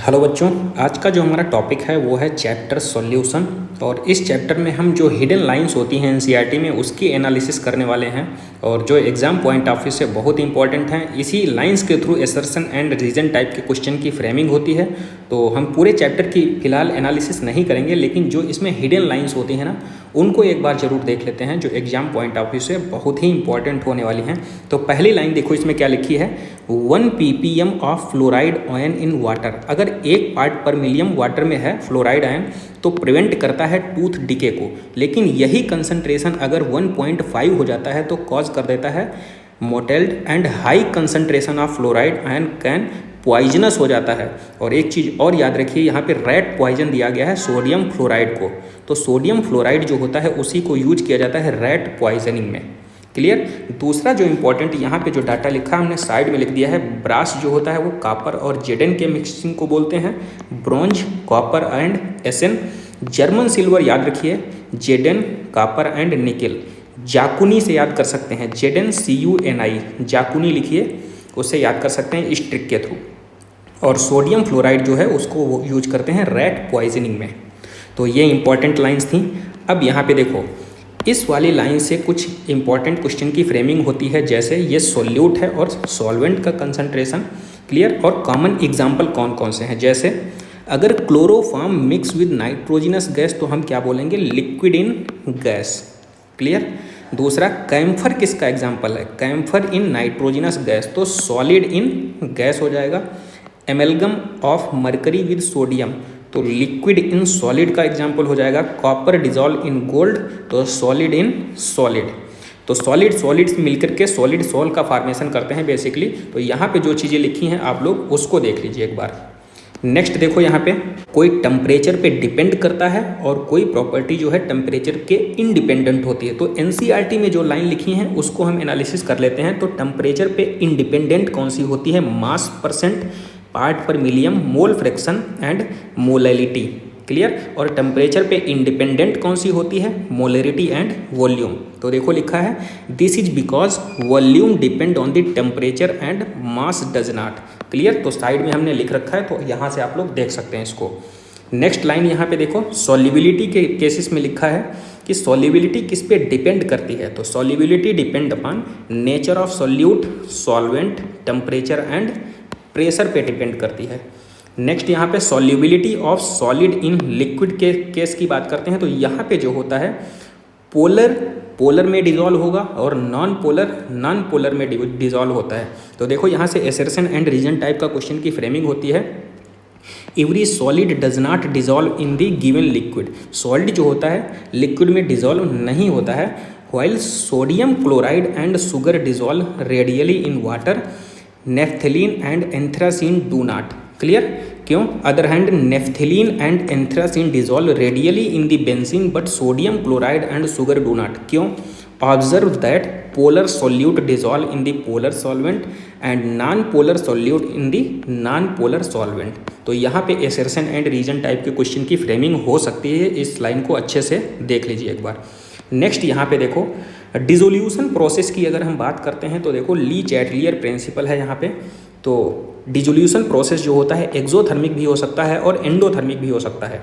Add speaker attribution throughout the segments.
Speaker 1: Hello बच्चों, आज का जो हमारा टॉपिक है वो है चैप्टर सॉल्यूशन। और इस चैप्टर में हम जो हिडन लाइंस होती हैं एनसीईआरटी में उसकी एनालिसिस करने वाले हैं और जो एग्जाम पॉइंट ऑफ व्यू से बहुत इंपॉर्टेंट हैं। इसी लाइंस के through assertion and reason type के क्वेश्चन की फ्रेमिंग होती है। तो हम पूरे चैप्टर की फिलहाल एनालिसिस नहीं करेंगे, लेकिन जो इसमें हिडन लाइंस होती हैं ना उनको एक बार जरूर देख लेते हैं, जो एग्जाम पॉइंट ऑफ व्यू से बहुत ही इंपॉर्टेंट होने वाली हैं। तो पहली लाइन देखो, इसमें क्या लिखी है, 1 ppm of fluoride ion in water. अगर 1 पार्ट पर मिलियन वाटर में है फ्लोराइड आयन तो प्रिवेंट करता है टूथ डिके को, लेकिन यही कंसंट्रेशन अगर 1.5 हो जाता है तो कॉज कर देता है mottled and high concentration of fluoride ion can poisonous हो जाता है। और एक चीज़ और याद रखिए, यहाँ पे रेड पॉइजन दिया गया है सोडियम फ्लोराइड को, तो सोडियम फ्लोराइड जो होता है उसी को यूज किया जाता है रेड पॉइजनिंग में। क्लियर। दूसरा जो इंपॉर्टेंट यहाँ पे जो डाटा लिखा हमने साइड में लिख दिया है, ब्रास जो होता है वो कॉपर और जेडन के मिक्सिंग को बोलते हैं, bronze copper and essence. German silver याद रखिए, जेडन कॉपर एंड निकेल। जाकुनी से याद कर सकते हैं, जेडन CUNI, जाकुनी लिखिए, उससे याद कर सकते हैं इस ट्रिक के थ्रू। और सोडियम फ्लोराइड जो है उसको वो यूज करते हैं रेड पॉइजनिंग में। तो ये इंपॉर्टेंट लाइंस थी। अब यहाँ पे देखो, इस वाली लाइन से कुछ इंपॉर्टेंट क्वेश्चन की फ्रेमिंग होती है, जैसे ये सोल्यूट है और सॉल्वेंट का कंसंट्रेशन। क्लियर। और कॉमन एग्जांपल कौन कौन से हैं, जैसे अगर chloroform mix with nitrogenous gas तो हम क्या बोलेंगे, लिक्विड इन गैस। क्लियर। दूसरा, कैम्फर किसका एग्जाम्पल है, कैम्फर इन नाइट्रोजिनस गैस तो सॉलिड इन गैस हो जाएगा। एमेलगम ऑफ मरकरी विद सोडियम तो लिक्विड इन सॉलिड का एग्जाम्पल हो जाएगा। कॉपर डिजॉल्व इन गोल्ड तो सॉलिड इन सॉलिड। तो सॉलिड मिलकर के सॉलिड सोल का फॉर्मेशन करते हैं बेसिकली। तो यहाँ पे जो चीज़ें लिखी हैं आप लोग उसको देख लीजिए एक बार। नेक्स्ट देखो, यहाँ पे कोई टेम्परेचर पे डिपेंड करता है और कोई प्रॉपर्टी जो है टेम्परेचर के इंडिपेंडेंट होती है। तो एनसीईआरटी में जो लाइन लिखी है उसको हम एनालिसिस कर लेते हैं। तो टेम्परेचर पे इंडिपेंडेंट कौन सी होती है, मास परसेंट, पार्ट पर million, mole fraction and molality. Clear. और टेम्परेचर पे इंडिपेंडेंट कौन सी होती है, मोलैरिटी एंड वॉल्यूम। तो देखो लिखा है, this is because volume depend on the temperature and mass does not. Clear. तो साइड में हमने लिख रखा है, तो यहाँ से आप लोग देख सकते हैं इसको। नेक्स्ट लाइन यहाँ पे देखो, सॉल्युबिलिटी के केसेस में लिखा है कि सॉल्युबिलिटी किस पे डिपेंड करती है, तो solubility depend upon nature of solute, solvent, temperature and pressure पे डिपेंड करती है। नेक्स्ट यहाँ पे solubility of solid in liquid के केस की बात करते हैं। तो यहाँ पे जो होता है पोलर में डिजॉल्व होगा और नॉन पोलर में डिजॉल्व होता है। तो देखो यहाँ से असर्शन एंड रीजन टाइप का क्वेश्चन की फ्रेमिंग होती है। Every solid does not dissolve in the given liquid. Solid जो होता है लिक्विड में डिजॉल्व नहीं होता है। While sodium chloride and sugar dissolve readily in water, naphthalene and anthracene do not. Clear. क्यों, other hand naphthalene and anthracene dissolve readily in the benzene but sodium chloride and sugar do not. क्यों, observe that polar solute dissolve in the polar solvent and non polar solute in the non polar solvent. तो यहाँ पे assertion and reason type के question की framing हो सकती है। इस लाइन को अच्छे से देख लीजिए एक बार। नेक्स्ट यहाँ पे देखो, डिसोल्यूशन प्रोसेस की अगर हम बात करते हैं तो देखो ली चैटलियर प्रिंसिपल है यहाँ पे। तो डिसोल्यूशन प्रोसेस जो होता है एक्सोथर्मिक भी हो सकता है और एंडोथर्मिक भी हो सकता है।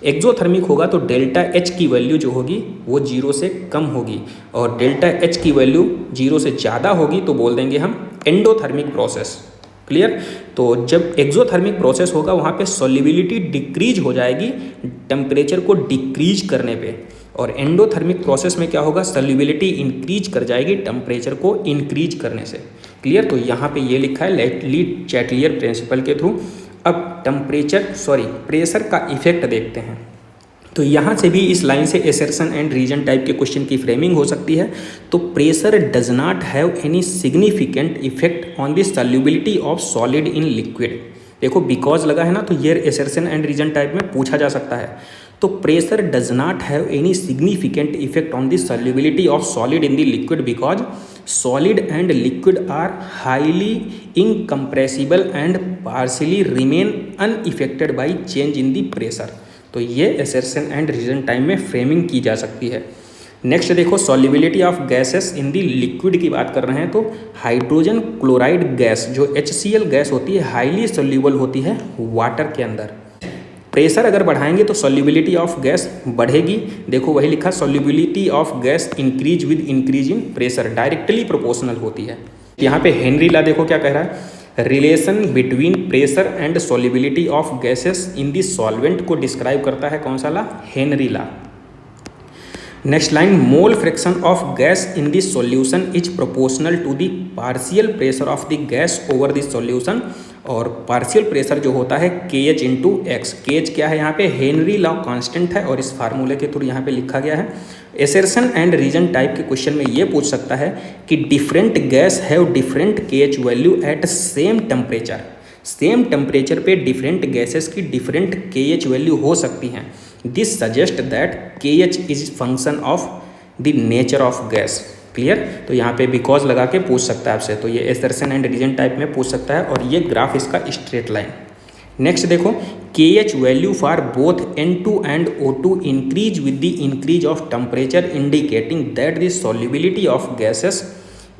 Speaker 1: एक्सोथर्मिक होगा तो डेल्टा H की वैल्यू जो होगी वो 0 से कम होगी, और डेल्टा H की वैल्यू 0 से ज़्यादा होगी तो बोल देंगे हम एंडोथर्मिक प्रोसेस। क्लियर। तो जब एक्सोथर्मिक प्रोसेस होगा वहाँ पे सॉल्युबिलिटी डिक्रीज हो जाएगी टेम्परेचर को डिक्रीज करने पे, और एंडोथर्मिक प्रोसेस में क्या होगा, सॉल्युबिलिटी इंक्रीज कर जाएगी टेम्परेचर को इंक्रीज करने से। क्लियर। तो यहाँ पे ये लिखा है ली चैटलियर प्रिंसिपल के थ्रू। अब प्रेशर का इफेक्ट देखते हैं। तो यहाँ से भी इस लाइन से असर्शन एंड रीजन टाइप के क्वेश्चन की फ्रेमिंग हो सकती है। तो pressure does not have any significant effect on the solubility of solid in liquid. देखो बिकॉज लगा है ना, तो ये असर्शन एंड रीजन टाइप में पूछा जा सकता है। तो pressure does not have any significant effect on the solubility of solid in the liquid because solid and liquid are highly incompressible and partially remain unaffected by change in the pressure. तो ये assertion and reason time में framing की जा सकती है। Next देखो solubility of gases in the liquid की बात कर रहे हैं, तो हाइड्रोजन क्लोराइड गैस जो HCl गैस होती है हाईली सोल्यूबल होती है वाटर के अंदर। प्रेशर अगर बढ़ाएंगे तो सॉल्युबिलिटी ऑफ गैस बढ़ेगी। देखो वही लिखा, solubility of gas increase with increase in pressure, directly proportional होती है। यहाँ पे हेनरी लॉ देखो क्या कह रहा है, relation between pressure and solubility of gases in the solvent को डिस्क्राइब करता है। कौन सा law? Henry law. Next line, mole fraction of gas in the solution is proportional to the partial pressure of the gas over the solution. और partial pressure जो होता है KH into x. KH क्या है यहाँ पे? हेनरी लॉ कांस्टेंट है और इस फार्मूले के थ्रू यहाँ पे लिखा गया है। एसर्शन एंड रीजन टाइप के क्वेश्चन में ये पूछ सकता है कि different gas have different KH value at same temperature. Same temperature पे डिफरेंट गैसेस की डिफरेंट KH वैल्यू हो सकती हैं। This suggest that KH is function of the nature of gas. Clear? तो यहाँ पे बिकॉज लगा के पूछ सकता है आपसे, तो ये एसर्शन एंड रीजन टाइप में पूछ सकता है और ये ग्राफ इसका स्ट्रेट लाइन। नेक्स्ट देखो, KH value for both N2 and O2 increase with the increase of temperature indicating that the solubility of gases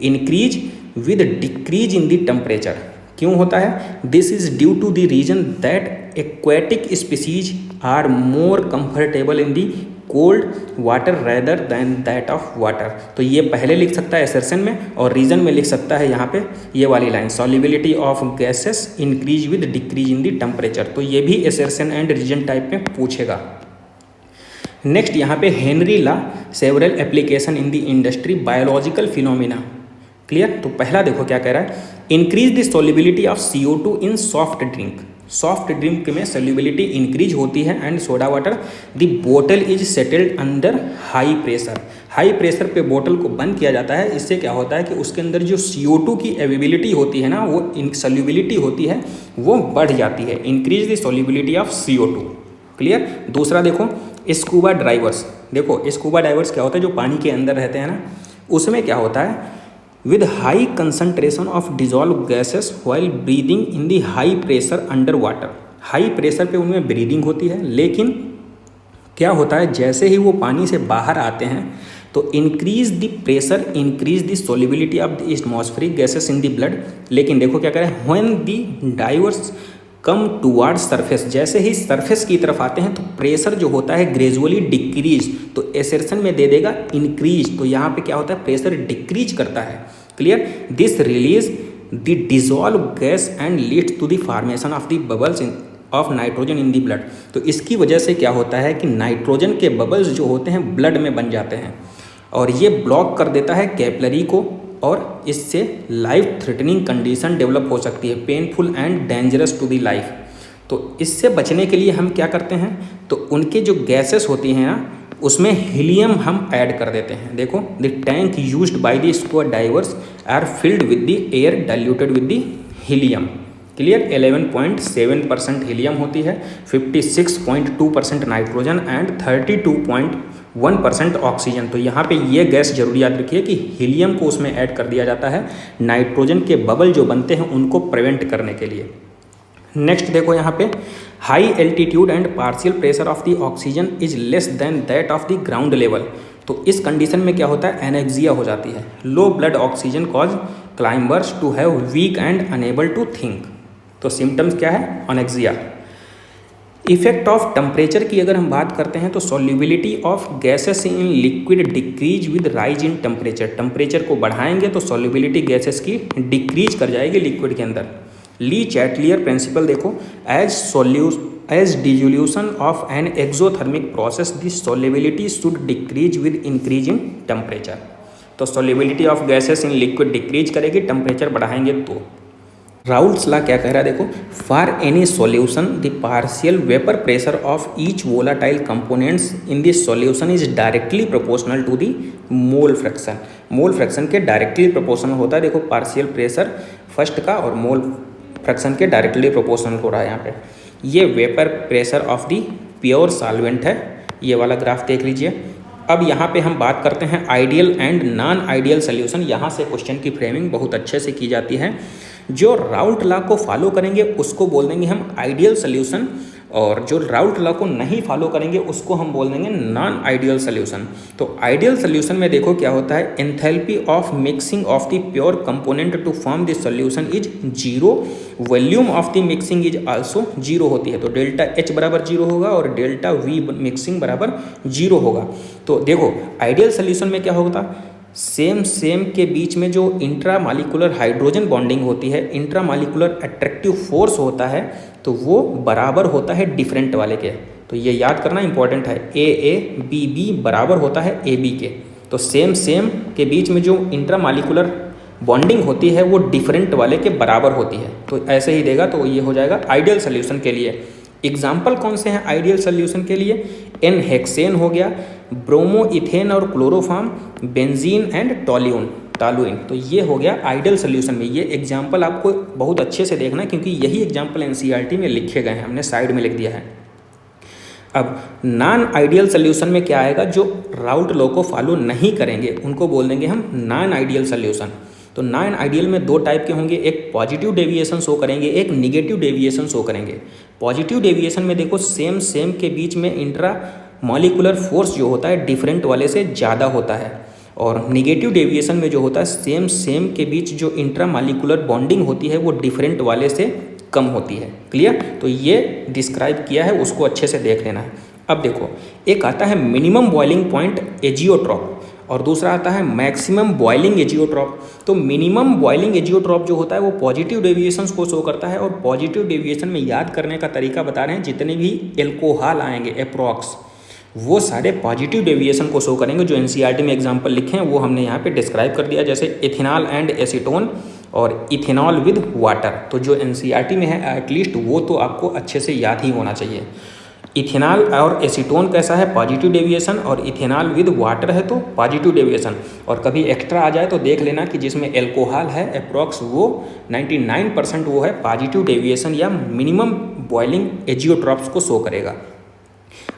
Speaker 1: increase with decrease in the temperature. क्यों होता है? This is due to the reason that aquatic species are more comfortable in the cold water rather than that of water. तो ये पहले लिख सकता है assertion में और रीजन में लिख सकता है यहाँ पे ये वाली line, solubility of gases increase with decrease in the temperature. तो ये भी एसर्शन एंड रीजन टाइप में पूछेगा। नेक्स्ट यहाँ पे Henry law several application in the industry biological phenomena. Clear? तो पहला देखो क्या कह रहा है, increase the solubility of CO2 in soft drink. Soft drink में सॉल्युबिलिटी इंक्रीज होती है एंड सोडा वाटर। द बोतल is settled under high pressure. High pressure पे बोतल को बंद किया जाता है। इससे क्या होता है कि उसके अंदर जो CO2 की अवेलेबिलिटी होती है ना, वो सॉल्युबिलिटी होती है वो बढ़ जाती है। Increase the solubility of CO2। Clear? दूसरा देखो, स्कूबा डाइवर्स। देखो स्कूबा डाइवर्स क्या होता है, जो पानी के अंदर रहते हैं ना, उसमें क्या होता है, with high concentration of dissolved gases while breathing in the high pressure under water। High pressure पे उनमें ब्रीदिंग होती है, लेकिन क्या होता है जैसे ही वो पानी से बाहर आते हैं तो increase the pressure increase the solubility of the atmospheric gases in the blood. लेकिन देखो क्या करें, when the diverse come toward surface, जैसे ही सरफेस की तरफ आते हैं तो प्रेशर जो होता है ग्रेजुअली डिक्रीज। तो एसर्शन में दे देगा इंक्रीज, तो यहाँ पे क्या होता है, प्रेशर डिक्रीज करता है। Clear? This release the dissolve gas and leads to the formation of the bubbles of nitrogen in the blood. तो इसकी वजह से क्या होता है कि नाइट्रोजन के बबल्स जो होते हैं ब्लड में बन जाते हैं और ये ब्लॉक कर देता है कैपिलरी को और इससे लाइफ थ्रेटनिंग कंडीशन डेवलप हो सकती है, painful and dangerous to the life. तो इससे बचने के लिए हम क्या करते हैं, तो उनके जो गैसेस होती हैं ना, उसमें हीलियम हम ऐड कर देते हैं। देखो, the tank used by the scuba divers are filled with the air diluted with the helium. Clear? 11.7% helium होती है, 56.2% नाइट्रोजन एंड 32.1% ऑक्सीजन। तो यहाँ पे ये गैस जरूर याद रखिए कि हीलियम को उसमें ऐड कर दिया जाता है नाइट्रोजन के बबल जो बनते हैं उनको प्रिवेंट करने के लिए। नेक्स्ट देखो यहाँ पे, high altitude and partial pressure of the oxygen is less than that of the ground level. तो इस कंडीशन में क्या होता है, एनेक्सिया हो जाती है। Low blood oxygen cause climbers to have weak and unable to think. तो सिम्टम्स क्या है, एनेक्सिया। इफेक्ट ऑफ टेम्परेचर की अगर हम बात करते हैं तो solubility of gases in liquid decrease with rise in temperature. Temperature को बढ़ाएंगे तो सॉल्युबिलिटी गैसेस की डिक्रीज कर जाएगी लिक्विड के अंदर। ली चैटलियर प्रिंसिपल देखो, as dissolution of an exothermic process the solubility should decrease with increase in temperature. तो solubility of gases in liquid decrease करेगी, टेम्परेचर बढ़ाएंगे तो। राउल्ट्स लॉ क्या कह रहा है देखो, for any solution the partial vapour pressure of each volatile components in this solution is directly proportional to the mole fraction. Mole fraction के directly proportional होता है। देखो पार्शियल प्रेशर फर्स्ट का और मोल फ्रैक्शन के डायरेक्टली प्रोपोर्शनल हो रहा है यहाँ पे। ये vapour pressure of the pure solvent है, ये वाला ग्राफ देख लीजिए। अब यहाँ पे हम बात करते हैं ideal and non ideal solution. यहाँ से क्वेश्चन की फ्रेमिंग बहुत अच्छे से की जाती है। जो राउल्ट लॉ को फॉलो करेंगे उसको बोल देंगे हम आइडियल सोल्यूशन और जो राउल्ट लॉ को नहीं फॉलो करेंगे उसको हम बोल देंगे नॉन आइडियल सोल्यूशन। तो आइडियल सोल्यूशन में देखो क्या होता है, enthalpy of mixing of the pure component to form the solution is zero, volume of the mixing is also zero होती है। तो डेल्टा एच बराबर जीरो होगा और डेल्टा वी मिक्सिंग बराबर जीरो होगा। तो देखो आइडियल सोल्यूशन में क्या होता, सेम के बीच में जो इंट्रामालिकुलर हाइड्रोजन बॉन्डिंग होती है, इंट्रामालिकुलर अट्रैक्टिव फोर्स होता है, तो वो बराबर होता है डिफरेंट वाले के। तो ये याद करना इंपॉर्टेंट है, ए बी बी बराबर होता है ए बी के। तो सेम के बीच में जो इंट्रामालिकुलर बॉन्डिंग होती है वो डिफरेंट वाले के बराबर होती है। तो ऐसे ही देगा, तो ये हो जाएगा आइडियल सोल्यूशन के लिए। एग्जाम्पल कौन से हैं आइडियल सोल्यूशन के लिए, एन हेक्सेन हो गया, ब्रोमो इथेन और क्लोरोफॉर्म, बेंजीन एंड टॉलुइन। तो ये हो गया आइडियल सोल्यूशन में। ये एग्जाम्पल आपको बहुत अच्छे से देखना है क्योंकि यही एग्जाम्पल एनसीईआरटी में लिखे गए हैं, हमने साइड में लिख दिया है। अब नॉन आइडियल सोल्यूशन में क्या आएगा, जो राउल्ट लॉ को फॉलो नहीं करेंगे उनको बोल देंगे हम नॉन आइडियल सोल्यूशन। तो नॉन आइडियल में दो टाइप के होंगे, एक पॉजिटिव डेविएशन शो करेंगे, एक निगेटिव डेविएशन शो करेंगे। पॉजिटिव डेविएशन में देखो सेम के बीच में इंट्रा मॉलिकुलर फोर्स जो होता है डिफरेंट वाले से ज़्यादा होता है, और निगेटिव डेविएशन में जो होता है सेम के बीच जो इंट्रा मॉलिकुलर बॉन्डिंग होती है वो डिफरेंट वाले से कम होती है। क्लियर? तो ये डिस्क्राइब किया है, उसको अच्छे से देख लेना है। अब देखो एक आता है मिनिमम बॉइलिंग पॉइंट एजियोट्रॉप और दूसरा आता है मैक्सिमम बॉइलिंग एजियोट्रॉप। तो मिनिमम बॉइलिंग एजियोट्रॉप जो होता है वो पॉजिटिव डेविएशंस को शो करता है, और पॉजिटिव डेविएशन में याद करने का तरीका बता रहे हैं, जितने भी एल्कोहल आएंगे अप्रॉक्स वो सारे पॉजिटिव डेविएशन को शो करेंगे। जो एनसीईआरटी में एग्जांपल लिखे हैं वो हमने यहाँ पे डिस्क्राइब कर दिया, जैसे इथेनॉल एंड एसीटोन और इथेनॉल विद वाटर। तो जो एनसीईआरटी में है एटलीस्ट वो तो आपको अच्छे से याद ही होना चाहिए। इथेनॉल और एसीटोन कैसा है, पॉजिटिव डेविएशन, और इथेनॉल विद वाटर है तो पॉजिटिव डेविएशन। और कभी एक्स्ट्रा आ जाए तो देख लेना कि जिसमें एल्कोहल है अप्रॉक्स वो 99% वो है पॉजिटिव डेविएशन या मिनिमम बॉइलिंग एजियोट्रॉप्स को शो करेगा।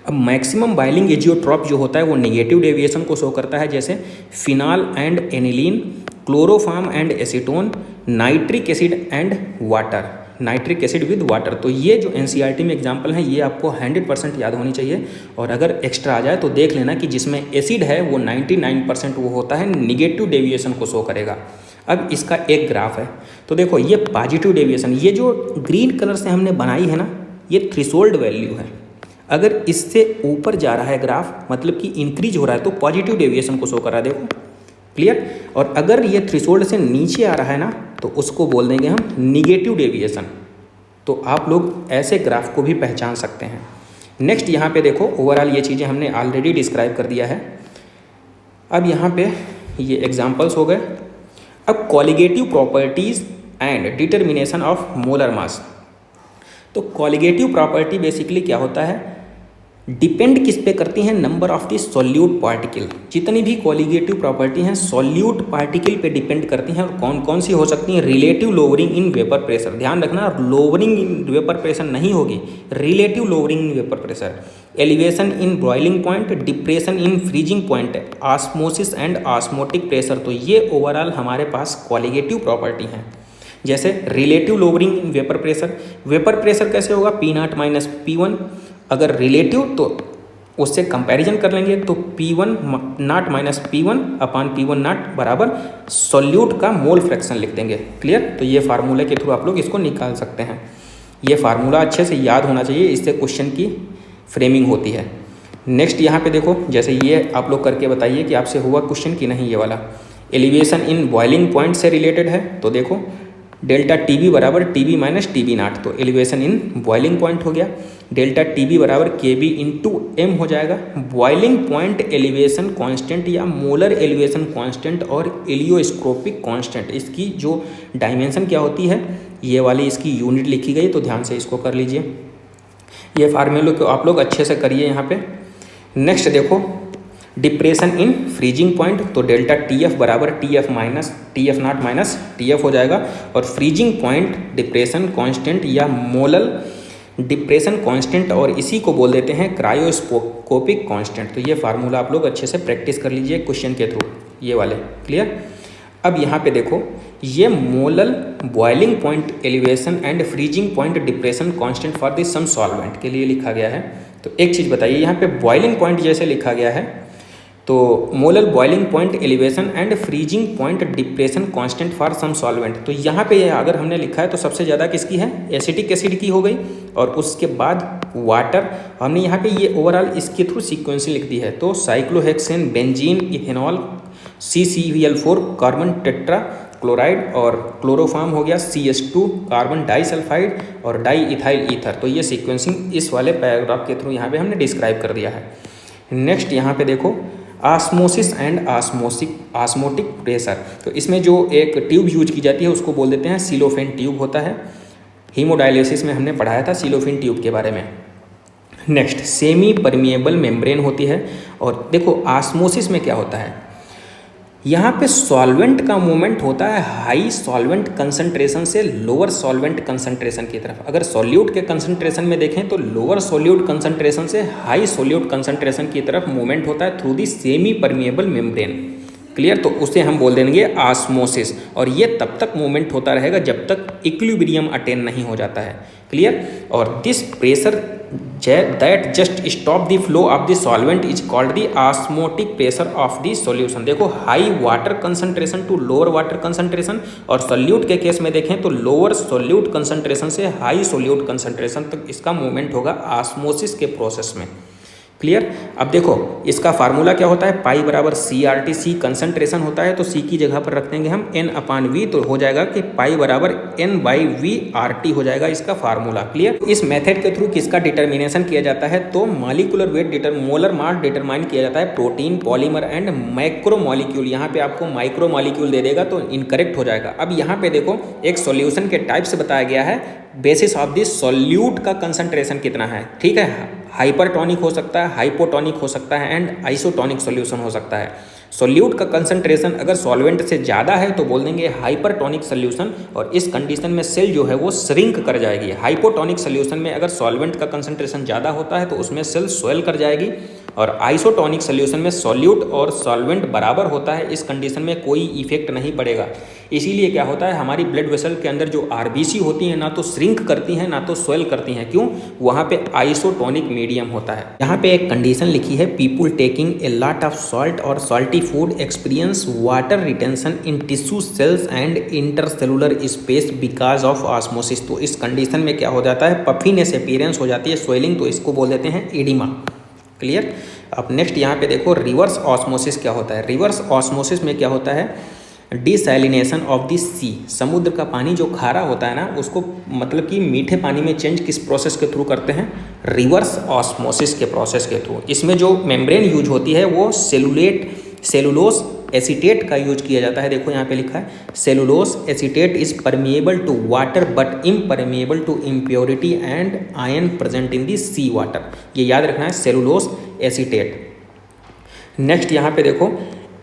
Speaker 1: अब मैक्सिमम बॉइलिंग एजियोट्रॉप जो होता है वो नेगेटिव डेविएशन को शो करता है, जैसे phenol and aniline, chloroform and acetone, nitric acid and water, nitric acid with water. तो ये जो एनसीईआरटी में एग्जांपल हैं ये आपको 100% याद होनी चाहिए, और अगर एक्स्ट्रा आ जाए तो देख लेना कि जिसमें एसिड है वो 99% वो होता है निगेटिव डेविएशन को शो करेगा। अब इसका एक ग्राफ है, तो देखो ये पॉजिटिव डेविएशन, ये जो ग्रीन कलर से हमने बनाई है ना, ये थ्रेशोल्ड वैल्यू है। अगर इससे ऊपर जा रहा है ग्राफ मतलब कि इंक्रीज हो रहा है तो पॉजिटिव डेविएशन को शो कर रहा है, देखो क्लियर। और अगर ये थ्रेशोल्ड से नीचे आ रहा है ना तो उसको बोल देंगे हम निगेटिव डेविएशन। तो आप लोग ऐसे ग्राफ को भी पहचान सकते हैं। नेक्स्ट यहाँ पे देखो ओवरऑल ये चीज़ें हमने ऑलरेडी डिस्क्राइब कर दिया है। अब यहाँ पे ये एग्जांपल्स हो गए। अब colligative properties and determination of molar mass. तो कॉलिगेटिव प्रॉपर्टी बेसिकली क्या होता है, डिपेंड किस पे करती हैं, number of the solute particle. जितनी भी कॉलिगेटिव प्रॉपर्टी हैं सॉल्यूट पार्टिकल पे डिपेंड करती हैं, और कौन कौन सी हो सकती हैं, relative lowering in vapour pressure. ध्यान रखना लोअरिंग इन वेपर प्रेशर नहीं होगी, relative lowering in vapour pressure, elevation in boiling point, depression in freezing point, osmosis and osmotic pressure. तो ये ओवरऑल हमारे पास कॉलिगेटिव प्रॉपर्टी हैं। जैसे relative lowering in vapour pressure कैसे होगा, P0 माइनस P1। अगर रिलेटिव तो उससे कंपैरिजन कर लेंगे तो P1 not minus P1 upon P1 not बराबर सॉल्यूट का मोल फ्रैक्शन लिख देंगे। क्लियर? तो ये फार्मूले के थ्रू आप लोग इसको निकाल सकते हैं। ये फार्मूला अच्छे से याद होना चाहिए, इससे क्वेश्चन की फ्रेमिंग होती है। नेक्स्ट यहाँ पे देखो, जैसे ये आप लोग करके बताइए कि आपसे हुआ क्वेश्चन कि नहीं। ये वाला एलिवेशन इन बॉइलिंग पॉइंट से रिलेटेड है, तो देखो डेल्टा TB बराबर TB माइनस TB नॉट, तो एलिवेशन इन बॉइलिंग पॉइंट हो गया। डेल्टा TB बराबर KB इंटू M हो जाएगा। बॉइलिंग पॉइंट एलिवेशन कांस्टेंट या मोलर एलिवेशन कांस्टेंट और एलियोस्कोपिक कांस्टेंट, इसकी जो डायमेंशन क्या होती है, ये वाली इसकी यूनिट लिखी गई, तो ध्यान से इसको कर लीजिए। ये फार्मूले को आप लोग अच्छे से करिए यहाँ पे। नेक्स्ट देखो डिप्रेशन इन फ्रीजिंग पॉइंट, तो डेल्टा TF बराबर TF minus TF not minus TF हो जाएगा। और फ्रीजिंग पॉइंट डिप्रेशन कांस्टेंट या मोलल डिप्रेशन कांस्टेंट, और इसी को बोल देते हैं क्रायोस्कोपिक कांस्टेंट। तो ये फार्मूला आप लोग अच्छे से प्रैक्टिस कर लीजिए क्वेश्चन के थ्रू, ये वाले। क्लियर? अब यहाँ पे देखो ये molal boiling point elevation and freezing point depression constant for the some solvent के लिए लिखा गया है। तो एक चीज़ बताइए, यहाँ पे बॉइलिंग पॉइंट जैसे लिखा गया है तो molal boiling point elevation and freezing point depression constant for some solvent, तो यहाँ पे अगर हमने लिखा है तो सबसे ज़्यादा किसकी है, एसिटिक एसिड की हो गई, और उसके बाद वाटर। हमने यहाँ पे ये ओवरऑल इसके थ्रू सीक्वेंस लिख दी है। तो cyclohexane, benzene, ethanol, CCl4, carbon tetra chloride, और क्लोरोफॉर्म हो गया CH2, कार्बन डाइसल्फाइड और डाई इथाइल ईथर। तो ये सीक्वेंसिंग इस वाले पैराग्राफ के थ्रू यहाँ पे हमने डिस्क्राइब कर दिया है। नेक्स्ट यहाँ पे देखो ऑस्मोसिस एंड ऑस्मोटिक प्रेशर। तो इसमें जो एक ट्यूब यूज की जाती है उसको बोल देते हैं सिलोफेन ट्यूब होता है। हीमोडायलिसिस में हमने पढ़ाया था सिलोफेन ट्यूब के बारे में। नेक्स्ट सेमी परमिएबल मेम्ब्रेन होती है। और देखो ऑस्मोसिस में क्या होता है, यहाँ पे सॉल्वेंट का मूवमेंट होता है हाई सॉल्वेंट कंसंट्रेशन से लोअर सॉल्वेंट कंसंट्रेशन की तरफ। अगर सॉल्यूट के कंसंट्रेशन में देखें तो लोअर सॉल्यूट कंसंट्रेशन से हाई सॉल्यूट कंसंट्रेशन की तरफ मूवमेंट होता है through the semi permeable membrane. Clear, तो उसे हम बोल देंगे ऑस्मोसिस। और ये तब तक मूवमेंट होता रहेगा जब तक इक्विलिब्रियम अटेन नहीं हो जाता है। क्लियर, और this pressure that just stop the flow of the solvent is called the osmotic pressure of the solution. देखो high water concentration to lower water concentration, और सॉल्यूट के केस में देखें तो लोअर सॉल्यूट कंसंट्रेशन से high solute concentration तक इसका movement होगा ऑस्मोसिस के प्रोसेस में। क्लियर, अब देखो इसका फार्मूला क्या होता है, पाई बराबर CRT, सी कंसंट्रेशन होता है तो सी की जगह पर रख देंगे हम N/V, तो हो जाएगा कि पाई बराबर N/V/RT हो जाएगा इसका फार्मूला। क्लियर, इस मेथड के थ्रू किसका डिटर्मिनेशन किया जाता है, तो molecular weight molar mass determine किया जाता है protein, polymer and micro molecule. यहाँ पे आपको माइक्रो मॉलिक्यूल दे देगा तो इनकरेक्ट हो जाएगा। अब यहाँ पे देखो एक सॉल्यूशन के टाइप से बताया गया है बेसिस ऑफ दिस सॉल्यूट का कंसंट्रेशन कितना है। ठीक है, हाइपरटोनिक हो सकता है, हाइपोटोनिक हो सकता है एंड आइसोटोनिक सॉल्यूशन हो सकता है। सॉल्यूट का कंसंट्रेशन अगर सॉल्वेंट से ज़्यादा है तो बोल देंगे हाइपरटोनिक सॉल्यूशन, और इस कंडीशन में सेल जो है वो श्रिंक कर जाएगी। हाइपोटोनिक सॉल्यूशन में अगर सॉल्वेंट का कंसंट्रेशन ज़्यादा होता है तो उसमें सेल स्वेल कर जाएगी, और आइसोटोनिक सॉल्यूशन में सॉल्यूट और सॉल्वेंट बराबर होता है, इस कंडीशन में कोई इफेक्ट नहीं पड़ेगा। इसीलिए क्या होता है हमारी ब्लड वेसल के अंदर जो RBC होती हैं ना तो श्रिंक करती हैं ना तो स्वेल करती हैं। क्यों, वहाँ पे आइसोटोनिक मीडियम होता है। यहाँ पे एक कंडीशन लिखी है, people taking a lot of salt और salty food experience water retention in tissue cells and intercellular space because of osmosis. तो इस कंडीशन में क्या हो जाता है, पफीनेस अपीयरेंस हो जाती है, स्वेलिंग, तो इसको बोल देते हैं एडिमा। क्लियर, अब नेक्स्ट यहाँ पे देखो रिवर्स ऑस्मोसिस क्या होता है। रिवर्स ऑस्मोसिस में क्या होता है, डिसैलिनेशन ऑफ द सी। समुद्र का पानी जो खारा होता है ना उसको मतलब कि मीठे पानी में चेंज किस प्रोसेस के थ्रू करते हैं, रिवर्स ऑस्मोसिस के प्रोसेस के थ्रू। इसमें जो मेम्ब्रेन यूज होती है वो सेलुलोज एसीटेट का यूज किया जाता है। देखो यहाँ पे लिखा है cellulose acetate is permeable to water but impermeable to impurity and ion present in the sea water. ये याद रखना है, सेलुलोज एसीटेट। नेक्स्ट यहाँ पे देखो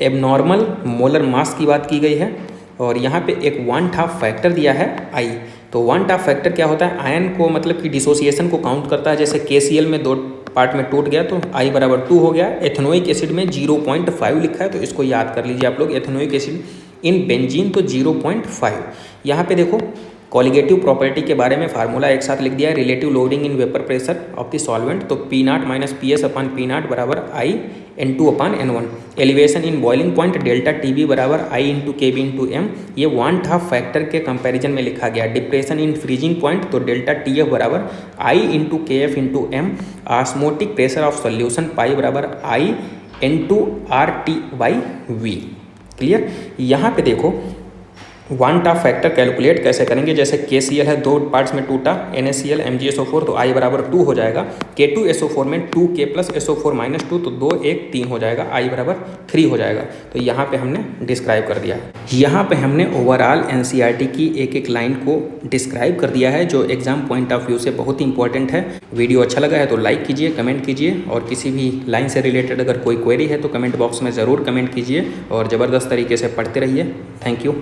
Speaker 1: एबनॉर्मल मोलर मास की बात की गई है, और यहाँ पे एक 1/2 फैक्टर दिया है I। तो 1/2 फैक्टर क्या होता है, आयन को मतलब कि डिसोसिएशन को काउंट करता है। जैसे KCl में 2 पार्ट में टूट गया तो I बराबर 2 हो गया। एथेनोइक एसिड में 0.5 लिखा है तो इसको याद कर लीजिए आप लोग, एथेनोइक एसिड इन बेंजीन तो 0.5। यहाँ पे देखो कॉलिगेटिव प्रॉपर्टी के बारे में फार्मूला एक साथ लिख दिया है, relative loading in vapour pressure of the solvent, तो P0 - PS/P0 बराबर I/N2/N1। Elevation in boiling point delta TB बराबर I/KB/M। ये 1/2 फैक्टर के कंपैरिजन में लिखा गया। डिप्रेशन इन फ्रीजिंग पॉइंट तो डेल्टा TF बराबर I/KF/M। Osmotic pressure of solution pi बराबर I/RT/V। क्लियर, यहाँ पे देखो 1/2 फैक्टर कैलकुलेट कैसे करेंगे। जैसे KCl है 2 पार्ट्स में टूटा, NaCl MgSO4 तो I बराबर 2 हो जाएगा। K2SO4 में 2K + SO4 - 2 तो 2 1 3 हो जाएगा, I बराबर 3 हो जाएगा। तो यहाँ पे हमने डिस्क्राइब कर दिया है। यहाँ पे हमने ओवरऑल NCERT की एक लाइन को डिस्क्राइब कर दिया है जो एग्जाम पॉइंट ऑफ व्यू से बहुत ही इंपॉर्टेंट है। वीडियो अच्छा लगा है तो लाइक कीजिए, कमेंट कीजिए, और किसी भी लाइन से रिलेटेड अगर कोई क्वेरी है तो कमेंट बॉक्स में ज़रूर कमेंट कीजिए, और ज़बरदस्त तरीके से पढ़ते रहिए। Thank you.